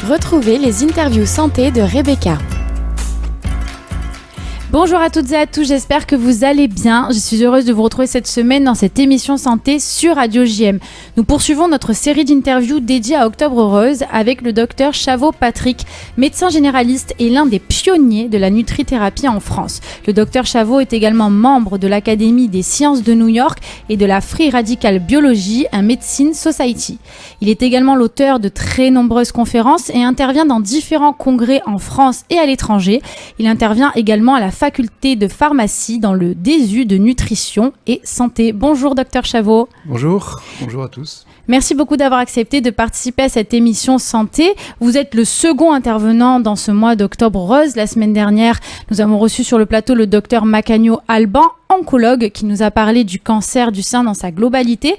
Retrouvez les interviews santé de Rebecca. Bonjour à toutes et à tous, j'espère que vous allez bien. Je suis heureuse de vous retrouver cette semaine dans cette émission santé sur Radio JM. Nous poursuivons notre série d'interviews dédiée à Octobre Rose avec le docteur Chavot Patrick, médecin généraliste et l'un des pionniers de la nutrithérapie en France. Le docteur Chavot est également membre de l'Académie des sciences de New York et de la Free Radical Biology and Medicine Society. Il est également l'auteur de très nombreuses conférences et intervient dans différents congrès en France et à l'étranger. Il intervient également à la faculté de pharmacie dans le DESU de nutrition et santé. Bonjour docteur Chavot. Bonjour à tous. Merci beaucoup d'avoir accepté de participer à cette émission santé. Vous êtes le second intervenant dans ce mois d'Octobre Rose. La semaine dernière, nous avons reçu sur le plateau le docteur Macagno Alban, oncologue, qui nous a parlé du cancer du sein dans sa globalité.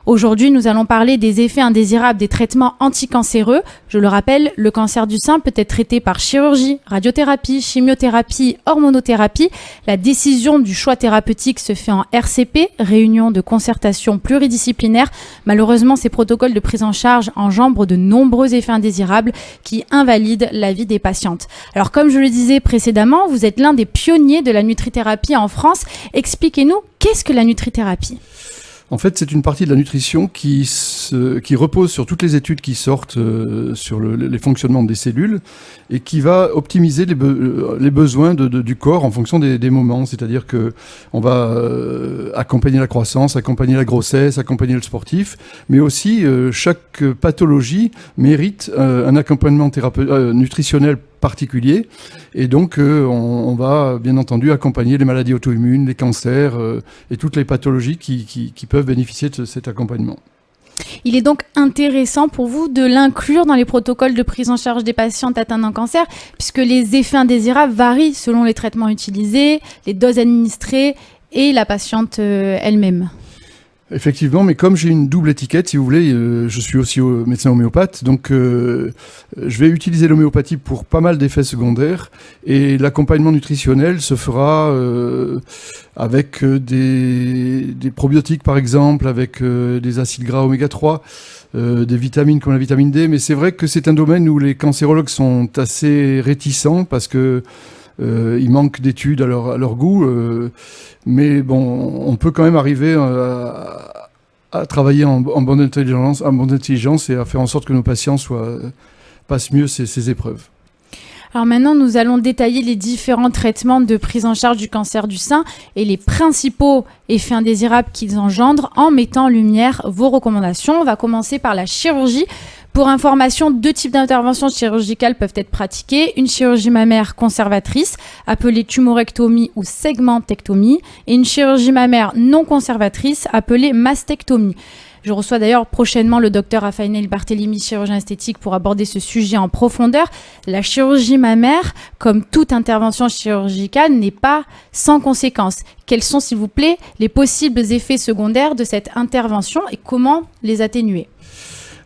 Aujourd'hui, nous allons parler des effets indésirables des traitements anticancéreux. Je le rappelle, le cancer du sein peut être traité par chirurgie, radiothérapie, chimiothérapie, hormonothérapie. La décision du choix thérapeutique se fait en RCP, réunion de concertation pluridisciplinaire. Malheureusement, ces protocoles de prise en charge engendrent de nombreux effets indésirables qui invalident la vie des patientes. Alors, comme je le disais précédemment, vous êtes l'un des pionniers de la nutrithérapie en France. Expliquez-nous, qu'est-ce que la nutrithérapie ? En fait, c'est une partie de la nutrition qui repose sur toutes les études qui sortent sur les fonctionnements des cellules et qui va optimiser les besoins du corps en fonction des moments. C'est-à-dire que on va accompagner la croissance, accompagner la grossesse, accompagner le sportif, mais aussi chaque pathologie mérite un accompagnement nutritionnel particulier, et donc on va bien entendu accompagner les maladies auto-immunes, les cancers et toutes les pathologies qui peuvent bénéficier de cet accompagnement. Il est donc intéressant pour vous de l'inclure dans les protocoles de prise en charge des patientes atteintes d'un cancer, puisque les effets indésirables varient selon les traitements utilisés, les doses administrées et la patiente elle-même. Effectivement, mais comme j'ai une double étiquette, si vous voulez, je suis aussi médecin homéopathe, donc je vais utiliser l'homéopathie pour pas mal d'effets secondaires, et l'accompagnement nutritionnel se fera avec des probiotiques par exemple, avec des acides gras oméga 3, des vitamines comme la vitamine D, mais c'est vrai que c'est un domaine où les cancérologues sont assez réticents parce que il manque d'études à leur goût, mais bon, on peut quand même arriver à travailler en bonne intelligence et à faire en sorte que nos patients passent mieux ces épreuves. Alors maintenant, nous allons détailler les différents traitements de prise en charge du cancer du sein et les principaux effets indésirables qu'ils engendrent en mettant en lumière vos recommandations. On va commencer par la chirurgie. Pour information, 2 types d'interventions chirurgicales peuvent être pratiquées. Une chirurgie mammaire conservatrice, appelée tumorectomie ou segmentectomie, et une chirurgie mammaire non conservatrice, appelée mastectomie. Je reçois d'ailleurs prochainement le docteur Raphaël Barthélémy, chirurgien esthétique, pour aborder ce sujet en profondeur. La chirurgie mammaire, comme toute intervention chirurgicale, n'est pas sans conséquences. Quels sont, s'il vous plaît, les possibles effets secondaires de cette intervention et comment les atténuer ?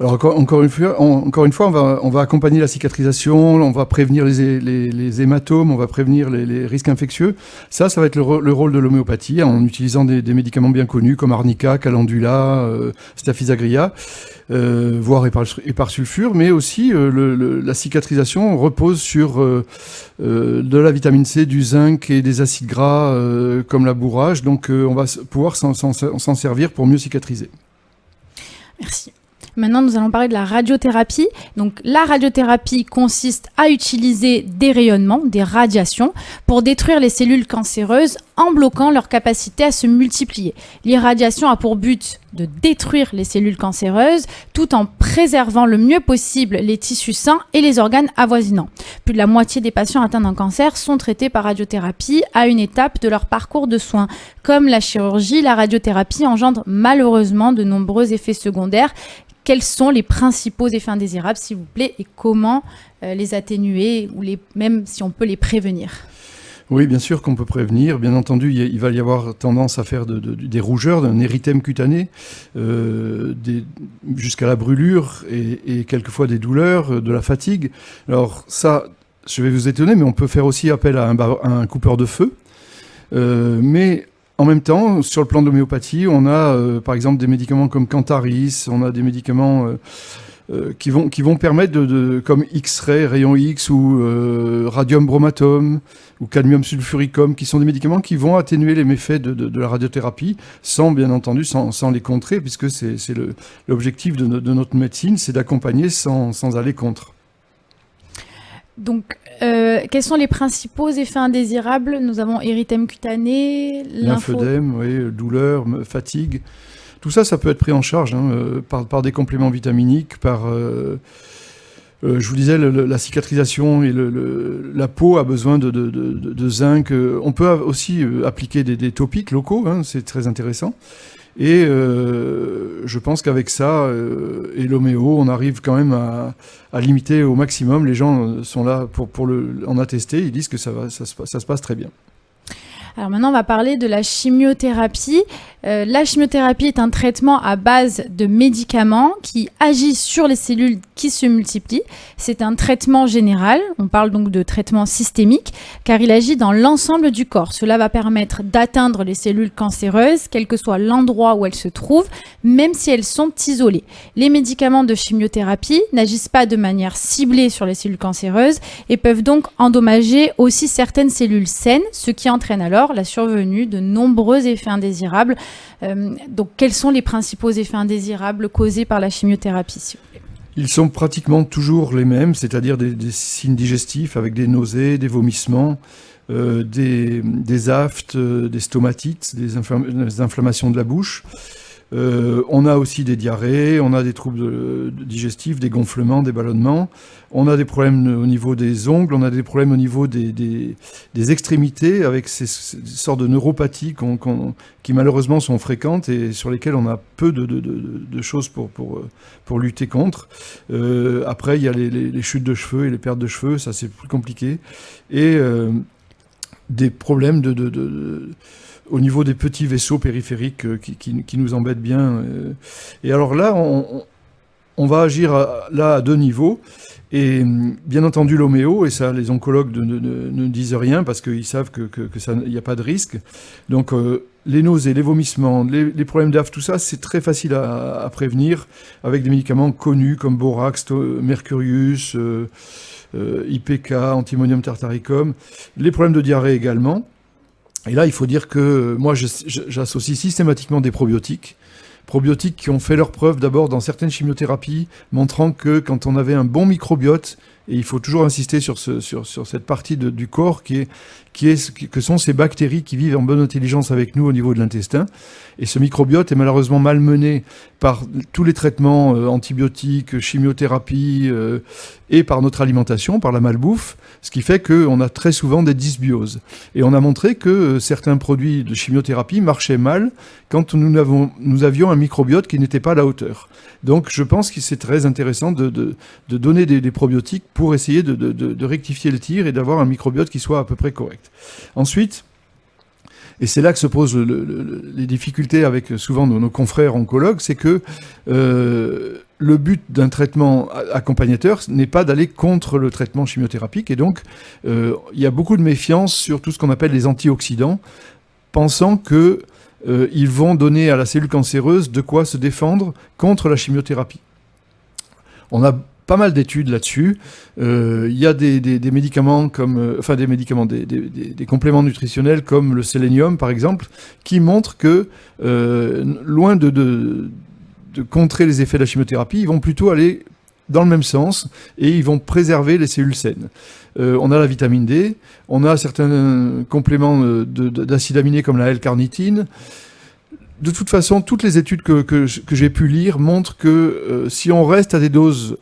Alors encore une fois, on va accompagner la cicatrisation, on va prévenir les hématomes, on va prévenir les risques infectieux. Ça va être le rôle de l'homéopathie, en utilisant des médicaments bien connus comme arnica, calendula, staphysagrina, voire éparsulfure, mais aussi la cicatrisation repose sur de la vitamine C, du zinc et des acides gras comme la bourrage. Donc on va pouvoir s'en servir pour mieux cicatriser. Merci. Maintenant, nous allons parler de la radiothérapie. Donc, la radiothérapie consiste à utiliser des rayonnements, des radiations, pour détruire les cellules cancéreuses en bloquant leur capacité à se multiplier. L'irradiation a pour but de détruire les cellules cancéreuses tout en préservant le mieux possible les tissus sains et les organes avoisinants. Plus de la moitié des patients atteints d'un cancer sont traités par radiothérapie à une étape de leur parcours de soins. Comme la chirurgie, la radiothérapie engendre malheureusement de nombreux effets secondaires. Quels sont les principaux effets indésirables, s'il vous plaît, et comment les atténuer ou même si on peut les prévenir ? Oui, bien sûr qu'on peut prévenir. Bien entendu, il va y avoir tendance à faire des rougeurs, d'un érythème cutané, jusqu'à la brûlure et quelquefois des douleurs, de la fatigue. Alors ça, je vais vous étonner, mais on peut faire aussi appel à un coupeur de feu. Mais en même temps, sur le plan de l'homéopathie, on a par exemple des médicaments comme Cantaris, on a des médicaments qui vont permettre comme X-ray, rayon X ou radium bromatum ou cadmium sulfuricum, qui sont des médicaments qui vont atténuer les méfaits de la radiothérapie, sans les contrer, puisque c'est l'objectif de notre médecine, c'est d'accompagner sans aller contre. Donc, quels sont les principaux effets indésirables? Nous avons érythème cutané, lymphodème, oui, douleur, fatigue. Tout ça, ça peut être pris en charge par des compléments vitaminiques, je vous disais, la cicatrisation et la peau a besoin de zinc. On peut aussi appliquer des topiques locaux, c'est très intéressant. Et je pense qu'avec ça et l'homéo, on arrive quand même à limiter au maximum. Les gens sont là pour en attester, ils disent que ça se passe très bien. Alors maintenant, on va parler de la chimiothérapie. La chimiothérapie est un traitement à base de médicaments qui agissent sur les cellules qui se multiplient. C'est un traitement général, on parle donc de traitement systémique, car il agit dans l'ensemble du corps. Cela va permettre d'atteindre les cellules cancéreuses, quel que soit l'endroit où elles se trouvent, même si elles sont isolées. Les médicaments de chimiothérapie n'agissent pas de manière ciblée sur les cellules cancéreuses et peuvent donc endommager aussi certaines cellules saines, ce qui entraîne alors la survenue de nombreux effets indésirables. Donc, quels sont les principaux effets indésirables causés par la chimiothérapie, s'il vous plaît ? Ils sont pratiquement toujours les mêmes, c'est-à-dire des signes digestifs avec des nausées, des vomissements, des aphtes, des stomatites, des inflammations de la bouche. On a aussi des diarrhées, on a des troubles digestifs, des gonflements, des ballonnements. On a des problèmes au niveau des ongles, on a des problèmes au niveau des extrémités avec ces sortes de neuropathies qui malheureusement sont fréquentes et sur lesquelles on a peu de choses pour lutter contre. Après, il y a les chutes de cheveux et les pertes de cheveux, ça c'est plus compliqué. Et des problèmes au niveau des petits vaisseaux périphériques qui nous embêtent bien. Et alors là, on va agir à deux niveaux. Et bien entendu, l'homéo, et ça, les oncologues ne disent rien parce qu'ils savent qu'il n'y a pas de risque. Donc, les nausées, les vomissements, les problèmes d'aphte, tout ça, c'est très facile à prévenir avec des médicaments connus comme Borax, Mercurius, IPK, Antimonium tartaricum. Les problèmes de diarrhée également. Et là, il faut dire que moi, j'associe systématiquement des probiotiques qui ont fait leur preuve d'abord dans certaines chimiothérapies, montrant que quand on avait un bon microbiote, et il faut toujours insister sur cette partie du corps que sont ces bactéries qui vivent en bonne intelligence avec nous au niveau de l'intestin. Et ce microbiote est malheureusement malmené par tous les traitements antibiotiques, chimiothérapie et par notre alimentation, par la malbouffe, ce qui fait qu'on a très souvent des dysbioses. Et on a montré que certains produits de chimiothérapie marchaient mal quand nous avions un microbiote qui n'était pas à la hauteur. Donc je pense que c'est très intéressant de donner des probiotiques pour essayer de rectifier le tir et d'avoir un microbiote qui soit à peu près correct. Ensuite, et c'est là que se posent les difficultés avec souvent nos confrères oncologues, c'est que le but d'un traitement accompagnateur n'est pas d'aller contre le traitement chimiothérapique. Et donc, il y a beaucoup de méfiance sur tout ce qu'on appelle les antioxydants, pensant que ils vont donner à la cellule cancéreuse de quoi se défendre contre la chimiothérapie. On a pas mal d'études là-dessus. Il y a des médicaments des compléments nutritionnels comme le sélénium par exemple, qui montrent que loin de contrer les effets de la chimiothérapie, ils vont plutôt aller dans le même sens et ils vont préserver les cellules saines. On a la vitamine D, on a certains compléments d'acides aminés comme la L-carnitine. De toute façon, toutes les études que j'ai pu lire montrent que si on reste à des doses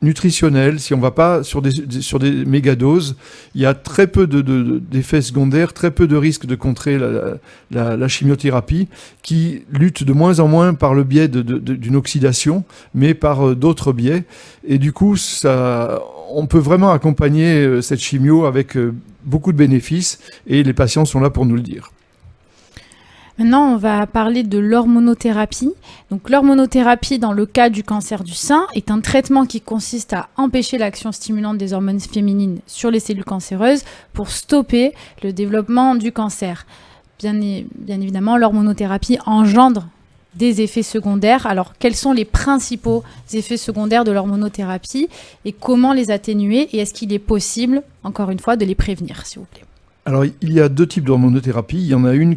nutritionnelles, si on ne va pas sur des mégadoses, il y a très peu d'effets secondaires, très peu de risques de contrer la chimiothérapie, qui lutte de moins en moins par le biais d'une oxydation, mais par d'autres biais. Et du coup, on peut vraiment accompagner cette chimio avec beaucoup de bénéfices, et les patients sont là pour nous le dire. Maintenant, on va parler de l'hormonothérapie. Donc, l'hormonothérapie, dans le cas du cancer du sein, est un traitement qui consiste à empêcher l'action stimulante des hormones féminines sur les cellules cancéreuses pour stopper le développement du cancer. Bien évidemment, l'hormonothérapie engendre des effets secondaires. Alors, quels sont les principaux effets secondaires de l'hormonothérapie et comment les atténuer? Et est-ce qu'il est possible, encore une fois, de les prévenir, s'il vous plaît? Alors, il y a 2 types d'hormonothérapie. Il y en a une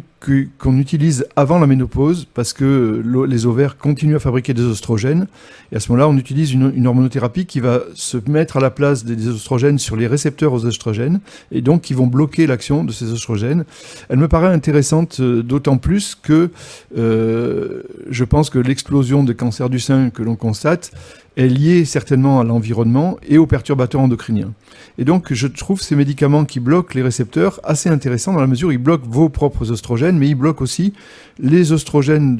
qu'on utilise avant la ménopause parce que les ovaires continuent à fabriquer des oestrogènes. Et à ce moment-là, on utilise une hormonothérapie qui va se mettre à la place des oestrogènes sur les récepteurs aux oestrogènes et donc qui vont bloquer l'action de ces oestrogènes. Elle me paraît intéressante d'autant plus que je pense que l'explosion de cancer du sein que l'on constate est liée certainement à l'environnement et aux perturbateurs endocriniens. Et donc, je trouve ces médicaments qui bloquent les récepteurs assez intéressants dans la mesure où ils bloquent vos propres oestrogènes, mais ils bloquent aussi les oestrogènes,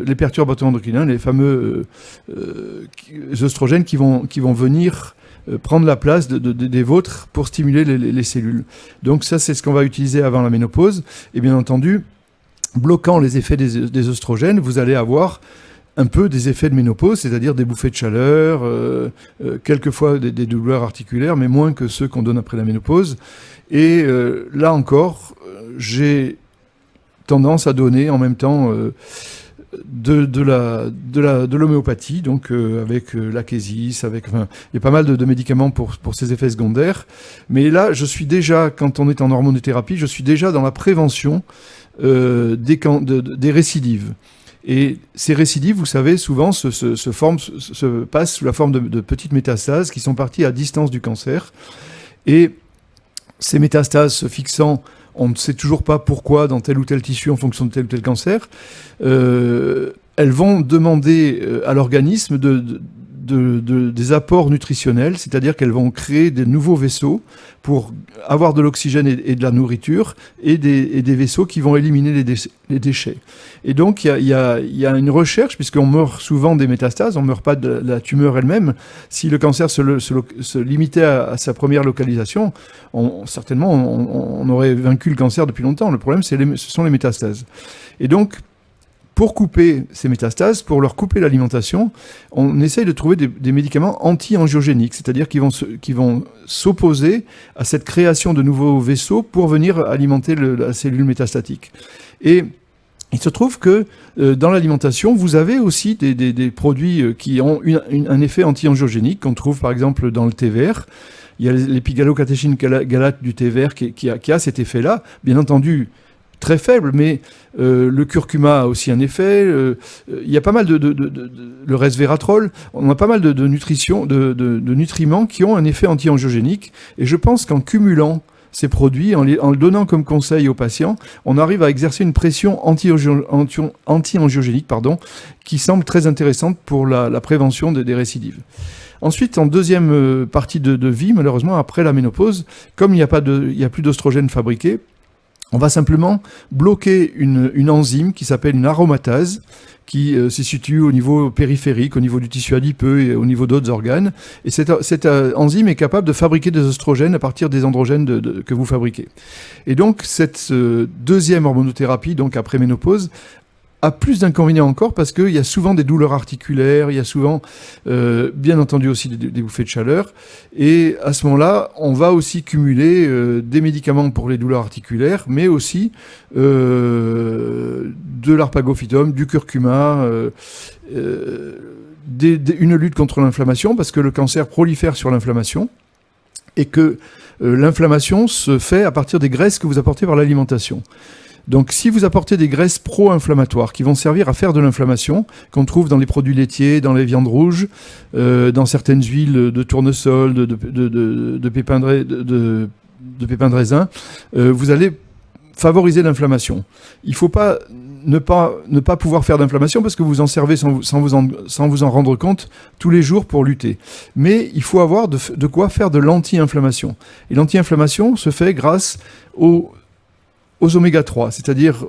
les perturbateurs endocriniens, les fameux oestrogènes qui vont venir prendre la place des vôtres pour stimuler les cellules. Donc ça, c'est ce qu'on va utiliser avant la ménopause. Et bien entendu, bloquant les effets des oestrogènes, vous allez avoir un peu des effets de ménopause, c'est-à-dire des bouffées de chaleur, quelquefois des douleurs articulaires, mais moins que ceux qu'on donne après la ménopause. Et là encore, j'ai tendance à donner en même temps de l'homéopathie, donc avec l'Achésis, il y a pas mal de médicaments pour ces effets secondaires. Mais là, je suis déjà, quand on est en hormonothérapie, je suis déjà dans la prévention des récidives. Et ces récidives, vous savez, souvent se passent sous la forme de petites métastases qui sont parties à distance du cancer. Et ces métastases se fixant, on ne sait toujours pas pourquoi, dans tel ou tel tissu en fonction de tel ou tel cancer, elles vont demander à l'organisme des apports nutritionnels, c'est-à-dire qu'elles vont créer des nouveaux vaisseaux pour avoir de l'oxygène et de la nourriture et des vaisseaux qui vont éliminer les déchets. Et donc, il y a une recherche, puisqu'on meurt souvent des métastases, on ne meurt pas de la tumeur elle-même. Si le cancer se limitait à sa première localisation, certainement, on aurait vaincu le cancer depuis longtemps. Le problème, ce sont les métastases. Et donc, pour couper ces métastases, pour leur couper l'alimentation, on essaye de trouver des médicaments anti-angiogéniques, c'est-à-dire qui vont s'opposer à cette création de nouveaux vaisseaux pour venir alimenter la cellule métastatique. Et il se trouve que dans l'alimentation, vous avez aussi des produits qui ont un effet anti-angiogénique qu'on trouve par exemple dans le thé vert. Il y a l'épigalocatéchine galate du thé vert qui a cet effet-là. Bien entendu, très faible, mais le curcuma a aussi un effet. Il y a pas mal le resveratrol. On a pas mal de nutriments qui ont un effet anti-angiogénique. Et je pense qu'en cumulant ces produits, en le donnant comme conseil aux patients, on arrive à exercer une pression anti-angiogénique, qui semble très intéressante pour la prévention des récidives. Ensuite, en deuxième partie de vie, malheureusement, après la ménopause, comme il n'y a plus d'oestrogènes fabriqués, on va simplement bloquer une enzyme qui s'appelle une aromatase, qui se situe au niveau périphérique, au niveau du tissu adipeux et au niveau d'autres organes. Et cette enzyme est capable de fabriquer des oestrogènes à partir des androgènes que vous fabriquez. Et donc, cette deuxième hormonothérapie, donc après ménopause, a plus d'inconvénients encore parce qu'il y a souvent des douleurs articulaires, il y a souvent, bien entendu aussi des bouffées de chaleur. Et à ce moment-là, on va aussi cumuler des médicaments pour les douleurs articulaires, mais aussi de l'arpagophytum, du curcuma, une lutte contre l'inflammation parce que le cancer prolifère sur l'inflammation et que l'inflammation se fait à partir des graisses que vous apportez par l'alimentation. Donc si vous apportez des graisses pro-inflammatoires qui vont servir à faire de l'inflammation, qu'on trouve dans les produits laitiers, dans les viandes rouges, dans certaines huiles de tournesol, de pépins de raisin, vous allez favoriser l'inflammation. Il ne faut pas ne pas pouvoir faire d'inflammation parce que vous en servez sans vous en rendre compte tous les jours pour lutter. Mais il faut avoir de quoi faire de l'anti-inflammation. Et l'anti-inflammation se fait grâce aux oméga 3, c'est-à-dire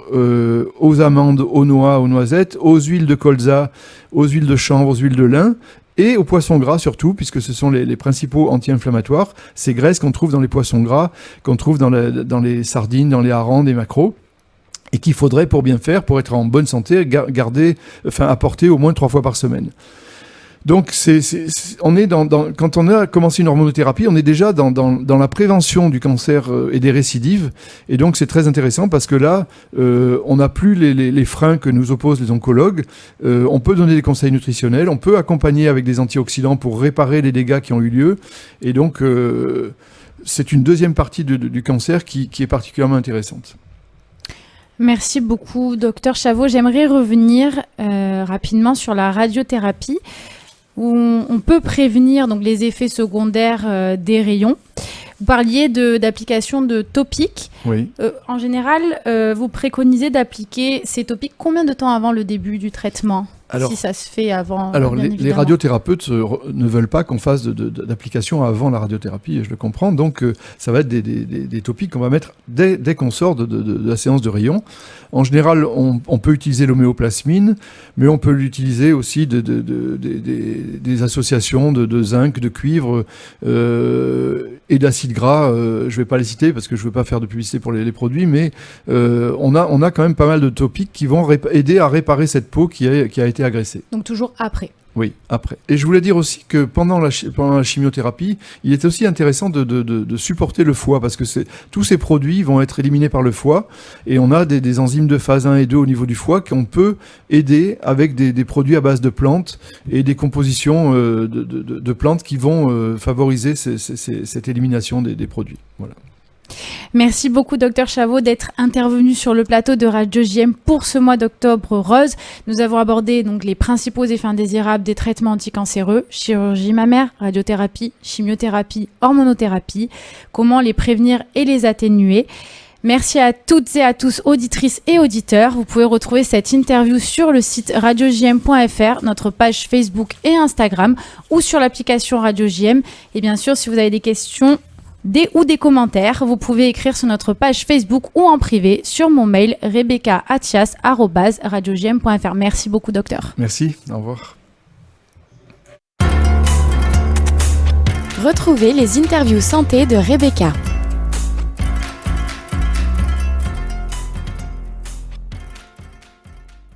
aux amandes, aux noix, aux noisettes, aux huiles de colza, aux huiles de chanvre, aux huiles de lin, et aux poissons gras surtout, puisque ce sont les principaux anti-inflammatoires, ces graisses qu'on trouve dans les poissons gras, qu'on trouve dans les sardines, dans les harengs, des maquereaux, et qu'il faudrait, pour bien faire, pour être en bonne santé, apporter au moins 3 fois par semaine. Donc, on est quand on a commencé une hormonothérapie, on est déjà dans la prévention du cancer et des récidives. Et donc, c'est très intéressant parce que là, on n'a plus les freins que nous opposent les oncologues. On peut donner des conseils nutritionnels, on peut accompagner avec des antioxydants pour réparer les dégâts qui ont eu lieu. Et donc, c'est une deuxième partie du cancer qui est particulièrement intéressante. Merci beaucoup, docteur Chavot. J'aimerais revenir rapidement sur la radiothérapie, où on peut prévenir donc, les effets secondaires des rayons. Vous parliez d'application de topiques. Oui. En général, vous préconisez d'appliquer ces topiques combien de temps avant le début du traitement ? Si ça se fait avant. Alors, les radiothérapeutes ne veulent pas qu'on fasse d'application avant la radiothérapie, je le comprends. Donc, ça va être des topiques qu'on va mettre dès qu'on sort de la séance de rayons. En général, on peut utiliser l'homéoplasmine, mais on peut l'utiliser aussi des associations de zinc, de cuivre et d'acide gras. Je ne vais pas les citer parce que je ne veux pas faire de publicité pour les produits, mais on a quand même pas mal de topiques qui vont aider à réparer cette peau qui a été agressée. Donc toujours après. Oui, après. Et je voulais dire aussi que pendant la chimiothérapie, il est aussi intéressant de supporter le foie parce que tous ces produits vont être éliminés par le foie et on a des enzymes de phase 1 et 2 au niveau du foie qu'on peut aider avec des produits à base de plantes et des compositions de plantes qui vont favoriser cette élimination des produits. Voilà. Merci beaucoup, Dr Chavot, d'être intervenu sur le plateau de Radio JM pour ce mois d'octobre rose. Nous avons abordé donc les principaux effets indésirables des traitements anticancéreux, chirurgie mammaire, radiothérapie, chimiothérapie, hormonothérapie, comment les prévenir et les atténuer. Merci à toutes et à tous, auditrices et auditeurs. Vous pouvez retrouver cette interview sur le site radiojm.fr, notre page Facebook et Instagram ou sur l'application Radio JM. Et bien sûr, si vous avez des questions des commentaires, vous pouvez écrire sur notre page Facebook ou en privé sur mon mail rebecca@radiojm.fr. Merci beaucoup, docteur. Merci, au revoir. Retrouvez les interviews santé de Rebecca.